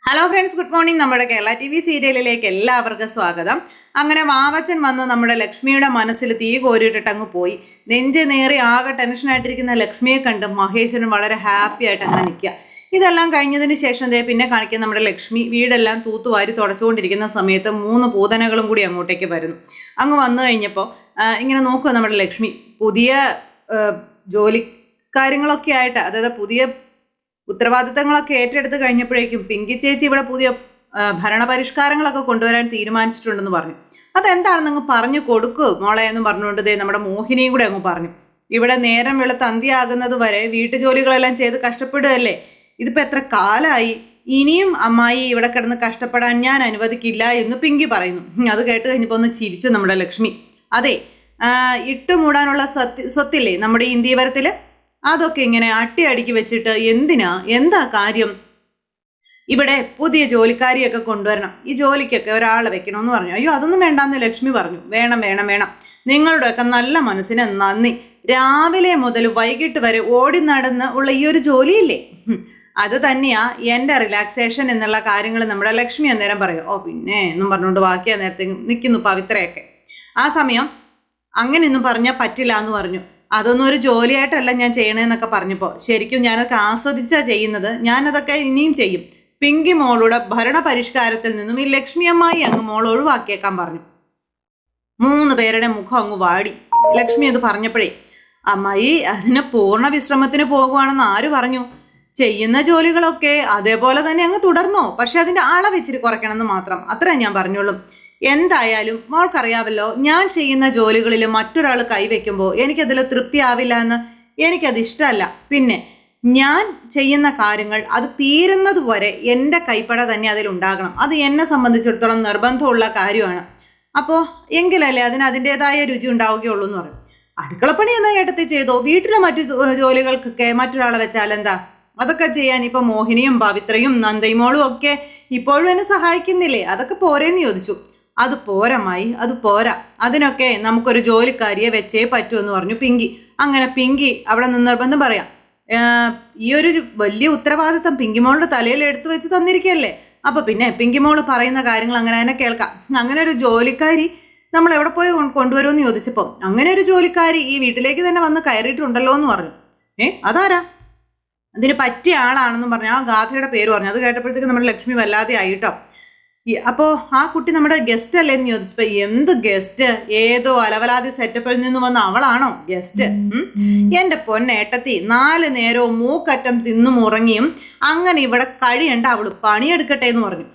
Hello friends, good morning. നമ്മുടെ Kerala TV സീരിയലിലേക്ക് എല്ലാവർക്കും സ്വാഗതം. അങ്ങനെ വാവച്ചൻ വന്ന് നമ്മുടെ ലക്ഷ്മിയുടെ മനസ്സിൽ തീ കോരിയിട്ടിട്ട് അങ്ങ് പോയി. നെഞ്ച് നേറി ആകെ ടെൻഷനായിട്ടിരിക്കുന്ന ലക്ഷ്മിയെ കണ്ട് മഹേശ്വരൻ വളരെ ഹാപ്പി ആയിട്ട് അങ്ങനെ നിൽക്കുക. ഇതെല്ലാം കഴിഞ്ഞതിന് ശേഷം പിന്നെ കാണിക്കുന്ന നമ്മുടെ ലക്ഷ്മി വീടെല്ലാം തൂത്തുവാരി തുടച്ചുകൊണ്ടിരിക്കുന്ന സമയത്ത് 3 പൂതനകളും കൂടി അങ്ങോട്ടേക്ക് വരുന്നു. അങ്ങ് വന്നു കഴിഞ്ഞപ്പോൾ ഇങ്ങനെ നോക്കുക നമ്മുടെ ലക്ഷ്മി. പുതിയ ജോലി കാര്യങ്ങളൊക്കെ ആയിട്ട്, അതായത് പുതിയ ഉത്തരവാദിത്തങ്ങളൊക്കെ ഏറ്റെടുത്ത് കഴിഞ്ഞപ്പോഴേക്കും പിങ്കി ചേച്ചി ഇവിടെ പുതിയ ഭരണപരിഷ്കാരങ്ങളൊക്കെ കൊണ്ടുവരാൻ തീരുമാനിച്ചിട്ടുണ്ടെന്ന് പറഞ്ഞു. അതെന്താണെന്ന് അങ്ങ് പറഞ്ഞു കൊടുക്കൂ മോളെ എന്ന് പറഞ്ഞുകൊണ്ട് നമ്മുടെ മോഹിനിയും കൂടെ അങ്ങ് പറഞ്ഞു. ഇവിടെ നേരം വെളുത്ത് അന്ത്യയാകുന്നത് വരെ വീട്ടുജോലികളെല്ലാം ചെയ്ത് കഷ്ടപ്പെടുകയല്ലേ, ഇതിപ്പോ എത്ര കാലമായി, ഇനിയും അമ്മായി ഇവിടെ കിടന്ന് കഷ്ടപ്പെടാൻ ഞാൻ അനുവദിക്കില്ല എന്ന് പിങ്കി പറയുന്നു. അത് കേട്ട് കഴിഞ്ഞപ്പോ ഒന്ന് ചിരിച്ചു നമ്മുടെ ലക്ഷ്മി. അതെ, ഇട്ടുമൂടാനുള്ള സ്വത്തില്ലേ നമ്മുടെ ഈ ഇന്ത്യവരത്തില്, അതൊക്കെ ഇങ്ങനെ അട്ടിയടിക്ക് വെച്ചിട്ട് എന്താ കാര്യം? ഇവിടെ പുതിയ ജോലിക്കാരിയൊക്കെ കൊണ്ടുവരണം, ഈ ജോലിക്കൊക്കെ ഒരാളെ വെക്കണമെന്ന് പറഞ്ഞു. അയ്യോ അതൊന്നും വേണ്ടാന്ന് ലക്ഷ്മി പറഞ്ഞു. വേണം വേണം വേണം, നിങ്ങളുടെയൊക്കെ നല്ല മനസ്സിന് നന്ദി. രാവിലെ മുതൽ വൈകിട്ട് വരെ ഓടി നടന്ന് ഉള്ള ഈ ഒരു ജോലിയില്ലേ, അത് തന്നെയാ എന്റെ റിലാക്സേഷൻ എന്നുള്ള കാര്യങ്ങൾ നമ്മുടെ ലക്ഷ്മി അന്നേരം പറയും. ഓ പിന്നെ എന്നും പറഞ്ഞുകൊണ്ട് ബാക്കി നേരത്തെ നിൽക്കുന്നു പവിത്രയൊക്കെ. ആ സമയം അങ്ങനെയൊന്നും പറഞ്ഞാൽ പറ്റില്ല എന്ന് പറഞ്ഞു. അതൊന്നും ഒരു ജോലിയായിട്ടല്ല ഞാൻ ചെയ്യണേന്നൊക്കെ പറഞ്ഞപ്പോ ശരിക്കും ഞാനതൊക്കെ ആസ്വദിച്ചാ ചെയ്യുന്നത്, ഞാനതൊക്കെ ഇനിയും ചെയ്യും. പിങ്കി മോളുടെ ഭരണപരിഷ്കാരത്തിൽ നിന്നും ഈ ലക്ഷ്മി അമ്മായി അങ്ങ് മോൾ ഒഴിവാക്കിയേക്കാൻ പറഞ്ഞു. 3 പേരുടെ മുഖം അങ്ങ് വാടി. ലക്ഷ്മി അത് പറഞ്ഞപ്പോഴേ, അമ്മായി അതിന് പൂർണ്ണ വിശ്രമത്തിന് പോകുവാണെന്ന് ആര് പറഞ്ഞു? ചെയ്യുന്ന ജോലികളൊക്കെ അതേപോലെ തന്നെ അങ്ങ് തുടർന്നോ, പക്ഷെ അതിന്റെ അളവ് ഇച്ചിരി കുറയ്ക്കണമെന്ന് മാത്രം, അത്രേ ഞാൻ പറഞ്ഞോളൂ. എന്തായാലും മോൾക്കറിയാവല്ലോ, ഞാൻ ചെയ്യുന്ന ജോലികളിൽ മറ്റൊരാൾ കൈവയ്ക്കുമ്പോൾ എനിക്കതിൽ തൃപ്തിയാവില്ല എന്ന്, എനിക്കത് ഇഷ്ടമല്ല. പിന്നെ ഞാൻ ചെയ്യുന്ന കാര്യങ്ങൾ അത് തീരുന്നത് വരെ എൻ്റെ കൈപ്പട തന്നെ അതിലുണ്ടാകണം, അത് എന്നെ സംബന്ധിച്ചിടത്തോളം നിർബന്ധമുള്ള കാര്യമാണ്. അപ്പോൾ എങ്കിലല്ലേ അതിന് അതിൻ്റെതായ രുചി ഉണ്ടാവുകയുള്ളൂ എന്ന് പറയും. അടുക്കളപ്പണി എന്നാ ഏട്ടത്തി ചെയ്തോ, വീട്ടിലെ മറ്റു ജോലികൾക്കൊക്കെ മറ്റൊരാളെ വെച്ചാൽ എന്താ? അതൊക്കെ ചെയ്യാൻ ഇപ്പൊ മോഹിനിയും പവിത്രയും നന്ദൈമോളും ഒക്കെ ഇപ്പോഴും എന്നെ സഹായിക്കുന്നില്ലേ, അതൊക്കെ പോരേന്ന് ചോദിച്ചു. അത് പോരമായി, അത് പോരാ, അതിനൊക്കെ നമുക്കൊരു ജോലിക്കാരിയെ വെച്ചേ പറ്റൂ എന്ന് പറഞ്ഞു പിങ്കി. അങ്ങനെ പിങ്കി അവിടെ നിന്ന് നിർബന്ധം പറയാം. ഈ ഒരു വലിയ ഉത്തരവാദിത്തം പിങ്കിമോളുടെ തലയിൽ എടുത്തു വെച്ച് തന്നിരിക്കുകയല്ലേ, അപ്പൊ പിന്നെ പിങ്കിമോള് പറയുന്ന കാര്യങ്ങൾ അങ്ങനെ തന്നെ കേൾക്കാം. അങ്ങനെ ഒരു ജോലിക്കാരി നമ്മൾ എവിടെ പോയി കൊണ്ടുവരുമെന്ന് ചോദിച്ചപ്പോ, അങ്ങനെ ഒരു ജോലിക്കാരി ഈ വീട്ടിലേക്ക് തന്നെ വന്ന് കയറിയിട്ടുണ്ടല്ലോ എന്ന് പറഞ്ഞു. അതാരാ? അതിന് പറ്റിയ ആളാണെന്നും പറഞ്ഞു ആ ഗാഥയുടെ പേര് പറഞ്ഞു. അത് കേട്ടപ്പോഴത്തേക്ക് നമ്മുടെ ലക്ഷ്മി വല്ലാതെ ആയിട്ടോ. അപ്പോ ആ കുട്ടി നമ്മുടെ ഗസ്റ്റ് അല്ലേ എന്ന് ചോദിച്ചപ്പോ, എന്ത് ഗസ്റ്റ്? ഏതോ അലവലാതി സെറ്റപ്പിൽ നിന്ന് വന്ന അവളാണോ ഗസ്റ്റ്? എന്റെ പൊന്നേട്ടത്തി, 4 നേരവും മൂക്കറ്റം തിന്നും ഉറങ്ങിയും അങ്ങനെ ഇവിടെ കഴിയണ്ട, അവള് പണിയെടുക്കട്ടെ എന്ന് പറഞ്ഞു.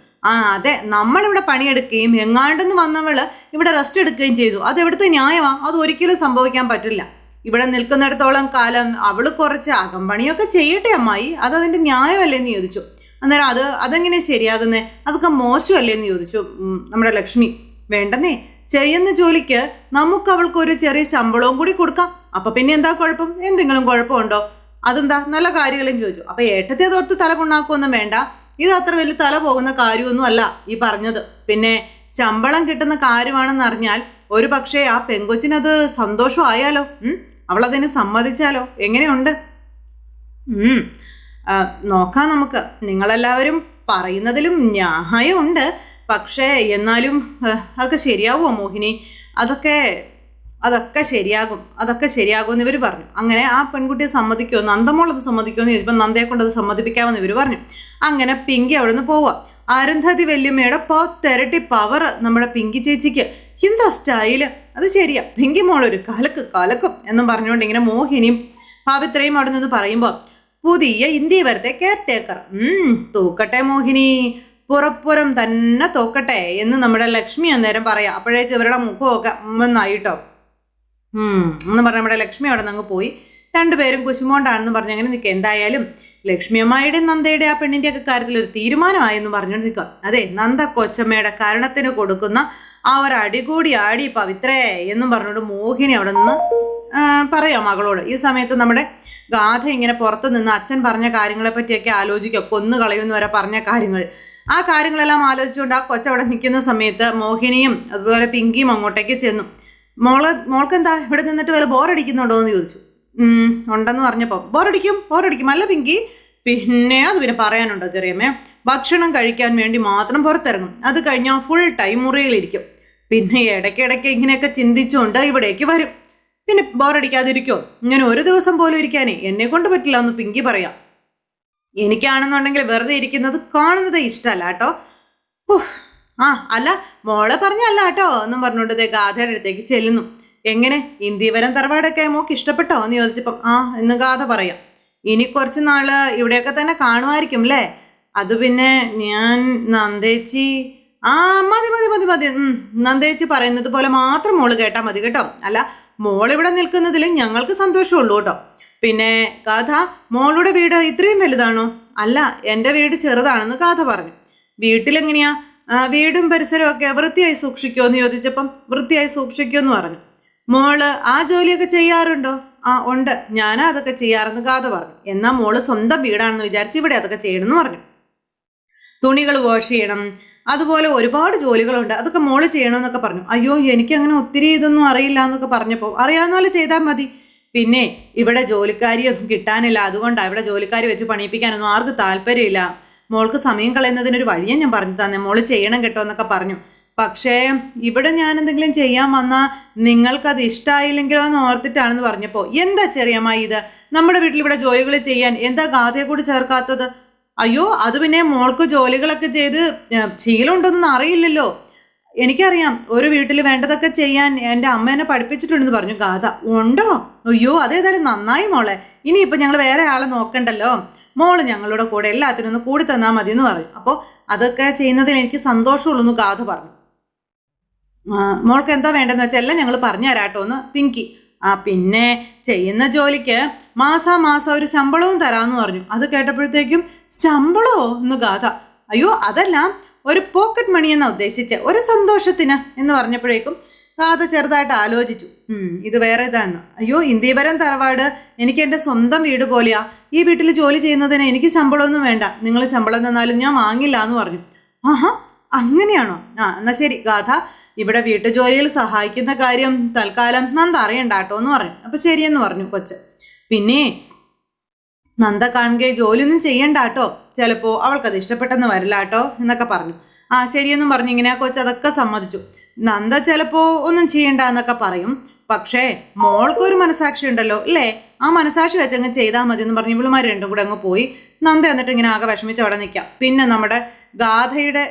അതെ, നമ്മളിവിടെ പണിയെടുക്കുകയും എങ്ങാണ്ടെന്ന് വന്നവള് ഇവിടെ റെസ്റ്റ് എടുക്കുകയും ചെയ്തു. അത് എവിടുത്തെ ന്യായമാ? അത് ഒരിക്കലും സംഭവിക്കാൻ പറ്റില്ല. ഇവിടെ നിൽക്കുന്നിടത്തോളം കാലം അവള് കുറച്ച് അകമ്പണിയൊക്കെ ചെയ്യട്ടെ അമ്മായി, അതതിന്റെ ന്യായമല്ലേന്ന് ചോദിച്ചു. അന്നേരം അതെങ്ങനെ ശരിയാകുന്നേ, അതൊക്കെ മോശമല്ലേ എന്ന് ചോദിച്ചു നമ്മുടെ ലക്ഷ്മി. വേണ്ടെന്നേ, ചെയ്യുന്ന ജോലിക്ക് നമുക്ക് അവൾക്ക് ഒരു ചെറിയ ശമ്പളവും കൂടി കൊടുക്കാം, അപ്പൊ പിന്നെ എന്താ കുഴപ്പം? എന്തെങ്കിലും കുഴപ്പമുണ്ടോ? അതെന്താ നല്ല കാര്യങ്ങളെന്ന് ചോദിച്ചു. അപ്പൊ ഏട്ടത്തെ അതോർത്ത് തല പുണ്ണാക്കൊന്നും വേണ്ട, ഇത് അത്ര വലിയ തല പോകുന്ന കാര്യമൊന്നും അല്ല ഈ പറഞ്ഞത്. പിന്നെ ശമ്പളം കിട്ടുന്ന കാര്യമാണെന്ന് അറിഞ്ഞാൽ ഒരു പക്ഷേ ആ പെങ്കൊച്ചിനത് സന്തോഷമായാലോ, അവളതിന് സമ്മതിച്ചാലോ, എങ്ങനെയുണ്ട്? നോക്കാം നമുക്ക്. നിങ്ങളെല്ലാവരും പറയുന്നതിലും ന്യായമുണ്ട്, പക്ഷേ എന്നാലും അതൊക്കെ ശരിയാവുമോ മോഹിനി? അതൊക്കെ ശരിയാകും എന്ന് ഇവർ പറഞ്ഞു. അങ്ങനെ ആ പെൺകുട്ടിയെ സമ്മതിക്കുമോ, നന്ദമോളത് സമ്മതിക്കുമോ എന്ന് ചോദിച്ചപ്പോൾ നന്ദയെ കൊണ്ട് അത് സമ്മതിപ്പിക്കാമെന്ന് ഇവർ പറഞ്ഞു. അങ്ങനെ പിങ്കി അവിടെ നിന്ന് പോവുക. അരുന്ധതി വല്യമ്മയുടെ 10 പവർ നമ്മുടെ പിങ്കി ചേച്ചിക്ക്. എന്താ സ്റ്റൈല്, അത് ശരിയാ, പിങ്കി മോളൊരു കലക്കും എന്നും പറഞ്ഞുകൊണ്ട് ഇങ്ങനെ മോഹിനിയും പവിത്രയും അവിടെ നിന്ന് പറയുമ്പോൾ, പുതിയ ഇന്ത്യവരത്തെ കെയർടേക്കർ തൂക്കട്ടെ മോഹിനി, പുറപ്പുറം തന്നെ തൂക്കട്ടെ എന്ന് നമ്മുടെ ലക്ഷ്മി അന്നേരം പറയാം. അപ്പോഴേക്ക് ഇവരുടെ മുഖമൊക്കെ ഒന്നായിട്ടോ എന്ന് പറഞ്ഞ നമ്മുടെ ലക്ഷ്മി അവിടെ നിന്ന് അങ്ങ് പോയി. 2 പേരും കുശുമോണ്ടാണെന്ന് പറഞ്ഞ് അങ്ങനെ നിൽക്കുക. എന്തായാലും ലക്ഷ്മി അമ്മായിയുടെ നന്ദയുടെ ആ പെണ്ണിന്റെ ഒക്കെ കാര്യത്തിൽ ഒരു തീരുമാനമായെന്ന് പറഞ്ഞുകൊണ്ട് നിൽക്കുക. അതെ, നന്ദ കൊച്ചമ്മയുടെ കരണത്തിന് കൊടുക്കുന്ന ആ ഒരു അടികൂടി ആടി പവിത്രേ എന്നും പറഞ്ഞുകൊണ്ട് മോഹിനി അവിടെ നിന്ന് പറയാം മകളോട്. ഈ സമയത്ത് നമ്മുടെ ഗാഥ ഇങ്ങനെ പുറത്ത് നിന്ന് അച്ഛൻ പറഞ്ഞ കാര്യങ്ങളെ പറ്റിയൊക്കെ ആലോചിക്കുക. കൊന്നു കളയുമെന്ന് വരെ പറഞ്ഞ കാര്യങ്ങൾ, ആ കാര്യങ്ങളെല്ലാം ആലോചിച്ചുകൊണ്ട് ആ കൊച്ചവിടെ നിൽക്കുന്ന സമയത്ത് മോഹിനിയും അതുപോലെ പിങ്കിയും അങ്ങോട്ടേക്ക് ചെന്നു. മോൾക്കെന്താ ഇവിടെ നിന്നിട്ട് വല്ല ബോറടിക്കുന്നുണ്ടോ എന്ന് ചോദിച്ചു. ഉണ്ടെന്ന് പറഞ്ഞപ്പോ ബോറടിക്കും അല്ല പിങ്കി, പിന്നെ അത് പിന്നെ പറയാനുണ്ടോ ചെറിയമ്മേ, ഭക്ഷണം കഴിക്കാൻ വേണ്ടി മാത്രം പുറത്തിറങ്ങും, അത് കഴിഞ്ഞാൽ ഫുൾ ടൈം മുറിയിലിരിക്കും. പിന്നെ ഇടയ്ക്കിടയ്ക്ക് ഇങ്ങനെയൊക്കെ ചിന്തിച്ചുകൊണ്ട് ഇവിടേക്ക് വരും. പിന്നെ ബോറടിക്കാതിരിക്കോ? ഇങ്ങനെ ഒരു ദിവസം പോലും ഇരിക്കാനേ എന്നെ കൊണ്ട് പറ്റില്ല എന്ന് പിങ്കി പറയാം. എനിക്കാണെന്നുണ്ടെങ്കിൽ വെറുതെ ഇരിക്കുന്നത് കാണുന്നത് ഇഷ്ടമല്ല കേട്ടോ. അല്ല മോളെ പറഞ്ഞല്ല കേട്ടോ എന്നും പറഞ്ഞുകൊണ്ട് ഗാഥയുടെ അടുത്തേക്ക് ചെല്ലുന്നു. എങ്ങനെ ഇന്ത്യവരം തറവാടൊക്കെ മോക്ക് ഇഷ്ടപ്പെട്ടോ എന്ന് ചോദിച്ചപ്പം എന്ന് ഗാഥ പറയാം. ഇനി കുറച്ച് നാള് ഇവിടെയൊക്കെ തന്നെ കാണുമായിരിക്കും അല്ലേ? അത് പിന്നെ ഞാൻ നന്ദേച്ചി മതി മതി മതി മതി നന്ദേച്ചി പറയുന്നത് പോലെ മാത്രം മോള് കേട്ടാ മതി കേട്ടോ. അല്ല മോളിവിടെ നിൽക്കുന്നതിൽ ഞങ്ങൾക്ക് സന്തോഷമുള്ളൂ കേട്ടോ. പിന്നെ ഗാഥ, മോളുടെ വീട് ഇത്രയും വലുതാണോ? അല്ല, എൻ്റെ വീട് ചെറുതാണെന്ന് ഗാഥ പറഞ്ഞു. വീട്ടിലെങ്ങനെയാ വീടും പരിസരവും ഒക്കെ വൃത്തിയായി സൂക്ഷിക്കുമോ എന്ന് ചോദിച്ചപ്പം വൃത്തിയായി സൂക്ഷിക്കുമെന്ന് പറഞ്ഞു. മോള് ആ ജോലിയൊക്കെ ചെയ്യാറുണ്ടോ? ഉണ്ട്, ഞാനാ അതൊക്കെ ചെയ്യാറെന്ന് ഗാഥ പറഞ്ഞു. എന്നാ മോള് സ്വന്തം വീടാണെന്ന് വിചാരിച്ച് ഇവിടെ അതൊക്കെ ചെയ്യണമെന്ന് പറഞ്ഞു. തുണികൾ വാഷ് ചെയ്യണം, അതുപോലെ ഒരുപാട് ജോലികളുണ്ട്, അതൊക്കെ മോള് ചെയ്യണമെന്നൊക്കെ പറഞ്ഞു. അയ്യോ എനിക്കങ്ങനെ ഒത്തിരി ഇതൊന്നും അറിയില്ല എന്നൊക്കെ പറഞ്ഞപ്പോൾ അറിയാവുന്ന പോലെ ചെയ്താൽ മതി. പിന്നെ ഇവിടെ ജോലിക്കാരിയൊന്നും കിട്ടാനില്ല, അതുകൊണ്ടാണ് ഇവിടെ ജോലിക്കാരി വെച്ച് പണിയിപ്പിക്കാനൊന്നും ആർക്കും താല്പര്യമില്ല. മോൾക്ക് സമയം കളയുന്നതിനൊരു വഴിയെ ഞാൻ പറഞ്ഞു തന്നെ, മോള് ചെയ്യണം കേട്ടോ എന്നൊക്കെ പറഞ്ഞു. പക്ഷേ ഇവിടെ ഞാൻ എന്തെങ്കിലും ചെയ്യാൻ വന്നാൽ നിങ്ങൾക്കത് ഇഷ്ടമായില്ലെങ്കിലോ എന്ന് ഓർത്തിട്ടാണെന്ന് പറഞ്ഞപ്പോൾ, എന്താ ചെറിയമ്മ ഇത്, നമ്മുടെ വീട്ടിൽ ഇവിടെ ജോലികൾ ചെയ്യാൻ എന്താ ഗാഥയെ കൂടി ചേർക്കാത്തത്? അയ്യോ അത് പിന്നെ മോൾക്ക് ജോലികളൊക്കെ ചെയ്ത് ശീലമുണ്ടോന്നൊന്നും അറിയില്ലല്ലോ. എനിക്കറിയാം, ഒരു വീട്ടിൽ വേണ്ടതൊക്കെ ചെയ്യാൻ എൻ്റെ അമ്മ എന്നെ പഠിപ്പിച്ചിട്ടുണ്ടെന്ന് പറഞ്ഞു ഗാഥ. ഉണ്ടോ? അയ്യോ അതേതായാലും നന്നായി മോളെ, ഇനിയിപ്പോൾ ഞങ്ങൾ വേറെ ആളെ നോക്കണ്ടല്ലോ, മോള് ഞങ്ങളുടെ കൂടെ എല്ലാത്തിനും ഒന്ന് കൂടി തന്നാൽ മതി എന്ന് പറയും. അപ്പോൾ അതൊക്കെ ചെയ്യുന്നതിൽ എനിക്ക് സന്തോഷമുള്ളൂ എന്ന് ഗാഥ പറഞ്ഞു. മോൾക്ക് എന്താ വേണ്ടെന്ന് വെച്ചാൽ എല്ലാം ഞങ്ങൾ പറഞ്ഞു തരാട്ടോ എന്ന് പിങ്കി. പിന്നെ ചെയ്യുന്ന ജോലിക്ക് മാസാമാസം ഒരു ശമ്പളവും തരാമെന്ന് പറഞ്ഞു. അത് കേട്ടപ്പോഴത്തേക്കും ശമ്പളമോ എന്ന് ഗാഥ. അയ്യോ അതല്ല, ഒരു പോക്കറ്റ് മണി എന്നാ ഉദ്ദേശിച്ച, ഒരു സന്തോഷത്തിന് എന്ന് പറഞ്ഞപ്പോഴേക്കും ഗാഥ ചെറുതായിട്ട് ആലോചിച്ചു. ഇത് വേറെ ഇതാന്ന്. അയ്യോ ഇന്ത്യവരം തറവാട് എനിക്ക് എൻ്റെ സ്വന്തം വീട് പോലെയാ, ഈ വീട്ടിൽ ജോലി ചെയ്യുന്നതിന് എനിക്ക് ശമ്പളമൊന്നും വേണ്ട, നിങ്ങൾ ശമ്പളം തന്നാലും ഞാൻ വാങ്ങില്ല എന്ന് പറഞ്ഞു. അങ്ങനെയാണോ? എന്നാ ശരി ഗാഥ, ഇവിടെ വീട്ടുജോലിയിൽ സഹായിക്കുന്ന കാര്യം തൽക്കാലം നന്ദ അറിയണ്ട കേട്ടോ എന്ന് പറഞ്ഞു. അപ്പൊ ശരിയെന്ന് പറഞ്ഞു കൊച്ച്. പിന്നെ നന്ദ കാണുകയെ ജോലിയൊന്നും ചെയ്യണ്ട കേട്ടോ, ചിലപ്പോ അവൾക്കത് ഇഷ്ടപ്പെട്ടെന്ന് വരില്ല കേട്ടോ എന്നൊക്കെ പറഞ്ഞു. ശരിയെന്നും പറഞ്ഞു. ഇങ്ങനെ ആ കൊച്ച് അതൊക്കെ സമ്മതിച്ചു. നന്ദ ചിലപ്പോ ഒന്നും ചെയ്യണ്ട എന്നൊക്കെ പറയും, പക്ഷേ മോൾക്കൊരു മനസാക്ഷി ഉണ്ടല്ലോ അല്ലേ, ആ മനസാക്ഷി വെച്ചങ്ങ് ചെയ്താൽ മതി എന്ന് പറഞ്ഞു ഇവളുമാർ രണ്ടും കൂടെ അങ്ങ് പോയി. നന്ദ എന്നിട്ട് ഇങ്ങനെ ആകെ വിഷമിച്ച് അവിടെ നിൽക്കാം. പിന്നെ നമ്മുടെ ഗാഥയുടെ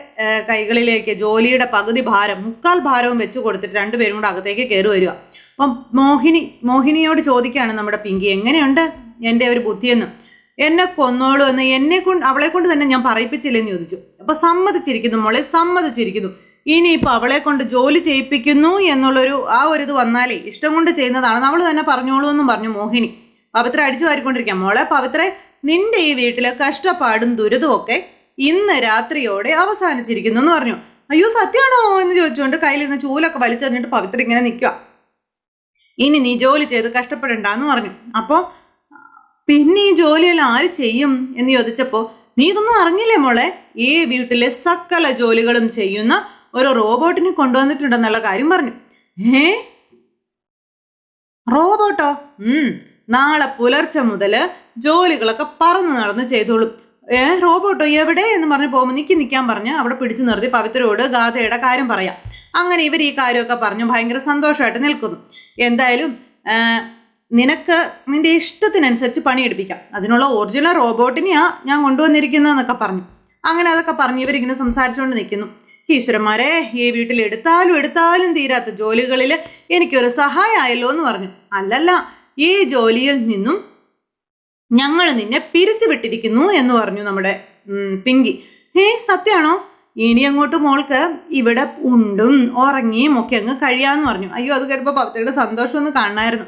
കൈകളിലേക്ക് ജോലിയുടെ പകുതി ഭാരം, 3/4 ഭാരവും വെച്ച് കൊടുത്തിട്ട് രണ്ടുപേരും കൂടെ അകത്തേക്ക് കയറി വരിക. അപ്പം മോഹിനിയോട് ചോദിക്കുകയാണ് നമ്മുടെ പിങ്കി, എങ്ങനെയുണ്ട് എൻ്റെ ഒരു ബുദ്ധിയെന്ന്. എന്നെ കൊന്നോളൂ എന്ന് അവളെ കൊണ്ട് തന്നെ ഞാൻ പറയിപ്പിച്ചില്ലെന്ന് ചോദിച്ചു. അപ്പൊ സമ്മതിച്ചിരിക്കുന്നു മോളെ, സമ്മതിച്ചിരിക്കുന്നു. ഇനിയിപ്പോൾ അവളെ കൊണ്ട് ജോലി ചെയ്യിപ്പിക്കുന്നു എന്നുള്ളൊരു ഒരു ഇത് വന്നാലേ ഇഷ്ടം കൊണ്ട് ചെയ്യുന്നതാണെന്ന് അവൾ തന്നെ പറഞ്ഞോളൂ എന്നും പറഞ്ഞു മോഹിനി. പവിത്ര അടിച്ചു വാരിക്കൊണ്ടിരിക്കാം. മോളെ പവിത്ര, നിന്റെ ഈ വീട്ടിലെ കഷ്ടപ്പാടും ദുരിതവും ഒക്കെ ഇന്ന് രാത്രിയോടെ അവസാനിച്ചിരിക്കുന്നു എന്ന് പറഞ്ഞു. അയ്യോ സത്യമാണോ എന്ന് ചോദിച്ചുകൊണ്ട് കയ്യിലിരുന്ന് ചൂലൊക്കെ വലിച്ചെറിഞ്ഞിട്ട് പവിത്ര ഇങ്ങനെ നിൽക്കുക. ഇനി നീ ജോലി ചെയ്ത് കഷ്ടപ്പെടണ്ടെന്ന് പറഞ്ഞു. അപ്പോൾ പിന്നെ ഈ ജോലിയെല്ലാം ആര് ചെയ്യും എന്ന് ചോദിച്ചപ്പോൾ, നീ ഇതൊന്നും അറിഞ്ഞില്ലേ മോളെ, ഈ വീട്ടിലെ സകല ജോലികളും ചെയ്യുന്ന ഒരു റോബോട്ടിനെ കൊണ്ടുവന്നിട്ടുണ്ടെന്നുള്ള കാര്യം പറഞ്ഞു. റോബോട്ടോ? നാളെ പുലർച്ചെ മുതല് ജോലികളൊക്കെ പറന്ന് നടന്ന് ചെയ്തോളും. റോബോട്ടോ എവിടെ എന്ന് പറഞ്ഞ് പോകുമ്പോൾ നിൽക്കാൻ പറഞ്ഞ് അവിടെ പിടിച്ചു നിർത്തി പവിത്രയോട് ഗാഥയുടെ കാര്യം പറയാം. അങ്ങനെ ഇവർ ഈ കാര്യമൊക്കെ പറഞ്ഞു ഭയങ്കര സന്തോഷമായിട്ട് നിൽക്കുന്നു. എന്തായാലും നിനക്ക് നിന്റെ ഇഷ്ടത്തിനനുസരിച്ച് പണിയെടുപ്പിക്കാം, അതിനുള്ള ഒറിജിനൽ റോബോട്ടിനെയാ ഞാൻ കൊണ്ടുവന്നിരിക്കുന്നതെന്നൊക്കെ പറഞ്ഞു. അങ്ങനെ അതൊക്കെ പറഞ്ഞ് ഇവരിങ്ങനെ സംസാരിച്ചുകൊണ്ട് നിൽക്കുന്നു. ഈശ്വരന്മാരെ, ഈ വീട്ടിൽ എടുത്താലും തീരാത്ത ജോലികളിൽ എനിക്കൊരു സഹായമായല്ലോ എന്ന് പറഞ്ഞു. അല്ലല്ല, ഈ ജോലിയിൽ നിന്നും ഞങ്ങൾ നിന്നെ പിരിച്ചു വിട്ടിരിക്കുന്നു എന്ന് പറഞ്ഞു നമ്മുടെ പിങ്കി. സത്യമാണോ? ഇനി അങ്ങോട്ട് മോൾക്ക് ഇവിടെ ഉണ്ടും ഉറങ്ങിയും ഒക്കെ അങ്ങ് കഴിയാന്ന് പറഞ്ഞു. അയ്യോ അത് കേട്ടപ്പോൾ പവിത്രയുടെ സന്തോഷം ഒന്ന് കാണായിരുന്നു.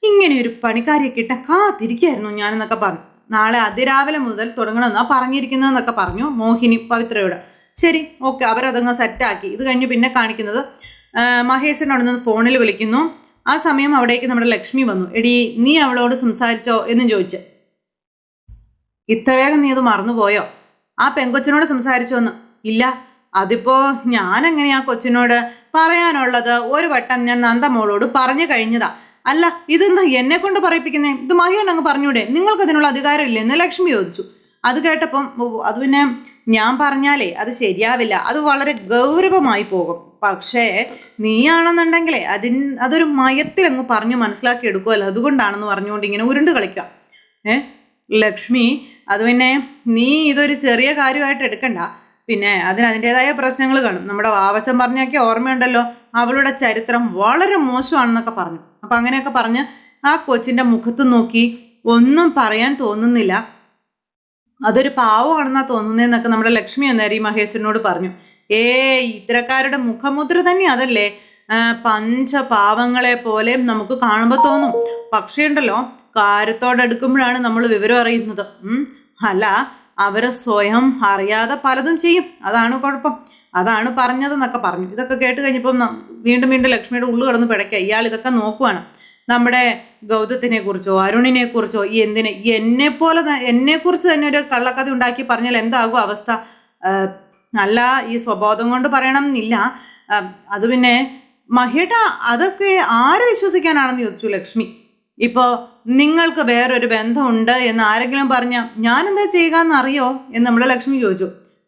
ഇങ്ങനെ ഒരു പണിക്കാരിയെ കിട്ടാൻ കാത്തിരിക്കായിരുന്നു ഞാനെന്നൊക്കെ പറഞ്ഞു. നാളെ അതിരാവിലെ മുതൽ തുടങ്ങണമെന്നാ പറഞ്ഞിരിക്കുന്നതെന്നൊക്കെ പറഞ്ഞു മോഹിനി പവിത്രയോട്. ശരി, ഓക്കെ, അവരതങ്ങ് സെറ്റാക്കി. ഇത് കഴിഞ്ഞ് പിന്നെ കാണിക്കുന്നത് മഹേശൻ അവിടെ നിന്ന് ഫോണിൽ വിളിക്കുന്നു. ആ സമയം അവിടേക്ക് നമ്മുടെ ലക്ഷ്മി വന്നു. എടി, നീ അവളോട് സംസാരിച്ചോ എന്നും ചോദിച്ച്. ഇത്ര വേഗം നീ അത് മറന്നുപോയോ? ആ പെങ്കൊച്ചിനോട് സംസാരിച്ചോന്ന്? ഇല്ല, അതിപ്പോ ഞാൻ എങ്ങനെയാ കൊച്ചിനോട് പറയാനുള്ളത്? ഒരു വട്ടം ഞാൻ നന്ദമോളോട് പറഞ്ഞു കഴിഞ്ഞതാ. അല്ല, ഇതെന്താ എന്നെ കൊണ്ട് പറയിപ്പിക്കുന്നേ? ഇത് മഹിയാണ് അങ്ങ് പറഞ്ഞൂടെ? നിങ്ങൾക്ക് അതിനുള്ള അധികാരം ഇല്ലെന്ന് ലക്ഷ്മി ചോദിച്ചു. അത് കേട്ടപ്പം അത് പിന്നെ ഞാൻ പറഞ്ഞാലേ അത് ശരിയാവില്ല, അത് വളരെ ഗൗരവമായി പോകും. പക്ഷേ നീയാണെന്നുണ്ടെങ്കിലേ അതൊരു മയത്തിൽ അങ്ങ് പറഞ്ഞു മനസ്സിലാക്കി എടുക്കുമല്ലോ, അതുകൊണ്ടാണെന്ന് പറഞ്ഞുകൊണ്ട് ഇങ്ങനെ ഉരുണ്ട് കളിക്കാം. ലക്ഷ്മി, അത് പിന്നെ നീ ഇതൊരു ചെറിയ കാര്യമായിട്ട് എടുക്കണ്ട. പിന്നെ അതിൻ്റെതായ പ്രശ്നങ്ങൾ കാണും. നമ്മുടെ വാവച്ചൻ പറഞ്ഞൊക്കെ ഓർമ്മയുണ്ടല്ലോ, അവളുടെ ചരിത്രം വളരെ മോശമാണെന്നൊക്കെ പറഞ്ഞു. അപ്പൊ അങ്ങനെയൊക്കെ പറഞ്ഞ് ആ കൊച്ചിന്റെ മുഖത്ത് നോക്കി ഒന്നും പറയാൻ തോന്നുന്നില്ല, അതൊരു പാവമാണെന്നാ തോന്നുന്നതെന്നൊക്കെ നമ്മുടെ ലക്ഷ്മി അന്നേരം ഈ മഹേശ്വരനോട് പറഞ്ഞു. ഇത്തരക്കാരുടെ മുഖമുദ്ര തന്നെ അതല്ലേ, പഞ്ചപാവങ്ങളെ പോലെ നമുക്ക് കാണുമ്പോൾ തോന്നും. പക്ഷേ ഉണ്ടല്ലോ, കാര്യത്തോടെടുക്കുമ്പോഴാണ് നമ്മൾ വിവരം അറിയുന്നത്. അല്ല, അവരെ സ്വയം അറിയാതെ പലതും ചെയ്യും, അതാണ് കുഴപ്പം, അതാണ് പറഞ്ഞതെന്നൊക്കെ പറഞ്ഞു. ഇതൊക്കെ കേട്ട് കഴിഞ്ഞപ്പം വീണ്ടും വീണ്ടും ലക്ഷ്മിയുടെ ഉള്ളു കിടന്ന് പിടയ്ക്കുക. ഇയാൾ ഇതൊക്കെ നോക്കുവാണ്. നമ്മുടെ ഗൗതത്തിനെ കുറിച്ചോ അരുണിനെ കുറിച്ചോ എന്നെ കുറിച്ച് തന്നെ ഒരു കള്ളക്കഥ ഉണ്ടാക്കി പറഞ്ഞാൽ എന്താകും അവസ്ഥ? അല്ല, ഈ സ്വബോധം കൊണ്ട് പറയണം എന്നില്ല. അത് പിന്നെ മഹേട്ട, അതൊക്കെ ആര് വിശ്വസിക്കാനാണെന്ന് ചോദിച്ചു ലക്ഷ്മി. ഇപ്പോ നിങ്ങൾക്ക് വേറൊരു ബന്ധമുണ്ട് എന്ന് ആരെങ്കിലും പറഞ്ഞ ഞാൻ എന്താ ചെയ്യുക എന്നറിയോ എന്ന് നമ്മുടെ ലക്ഷ്മി ചോദിച്ചു.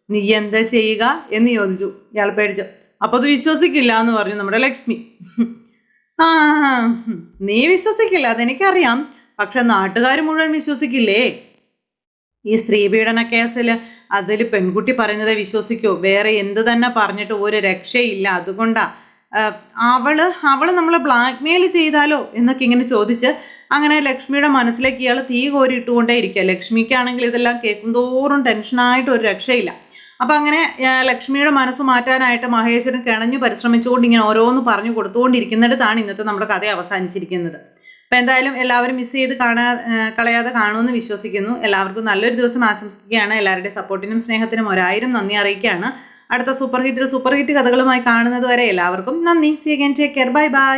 നീ എന്താ ചെയ്യുക എന്ന് ചോദിച്ചു. ഇയാൾ പേടിച്ചു. അപ്പൊ അത് വിശ്വസിക്കില്ല എന്ന് പറഞ്ഞു നമ്മുടെ ലക്ഷ്മി. നീ വിശ്വസിക്കില്ല, അതെനിക്കറിയാം. പക്ഷെ നാട്ടുകാർ മുഴുവൻ വിശ്വസിക്കില്ലേ? ഈ സ്ത്രീപീഡന കേസിൽ അതിൽ പെൺകുട്ടി പറയുന്നതെ വിശ്വസിക്കൂ, വേറെ എന്ത് തന്നെ പറഞ്ഞിട്ട് ഒരു രക്ഷയില്ല. അതുകൊണ്ടാ അവള് നമ്മളെ ബ്ലാക്ക്മെയിൽ ചെയ്താലോ എന്നൊക്കെ ഇങ്ങനെ ചോദിച്ച് അങ്ങനെ ലക്ഷ്മിയുടെ മനസ്സിലേക്ക് ഇയാൾ തീ കോരി ഇട്ടുകൊണ്ടേ ഇരിക്കുക. ലക്ഷ്മിക്കാണെങ്കിൽ ഇതെല്ലാം കേൾക്കും തോറും ടെൻഷനായിട്ട് ഒരു രക്ഷയില്ല. അപ്പൊ അങ്ങനെ ലക്ഷ്മിയുടെ മനസ്സ് മാറ്റാനായിട്ട് മഹേശ്വരൻ കിണഞ്ഞു പരിശ്രമിച്ചുകൊണ്ട് ഇങ്ങനെ ഓരോന്ന് പറഞ്ഞു കൊടുത്തുകൊണ്ടിരിക്കുന്നിടത്താണ് ഇന്നത്തെ നമ്മുടെ കഥ അവസാനിച്ചിരിക്കുന്നത്. അപ്പൊ എന്തായാലും എല്ലാവരും മിസ് ചെയ്ത് കളയാതെ കാണുമെന്ന് വിശ്വസിക്കുന്നു. എല്ലാവർക്കും നല്ലൊരു ദിവസം ആശംസിക്കുകയാണ്. എല്ലാവരുടെയും സപ്പോർട്ടിനും സ്നേഹത്തിനും 1000 നന്ദി അറിയിക്കുകയാണ്. അടുത്ത സൂപ്പർ ഹിറ്റ് കഥകളുമായി കാണുന്നത് വരെ എല്ലാവർക്കും നന്ദി. See again, take care, bye by.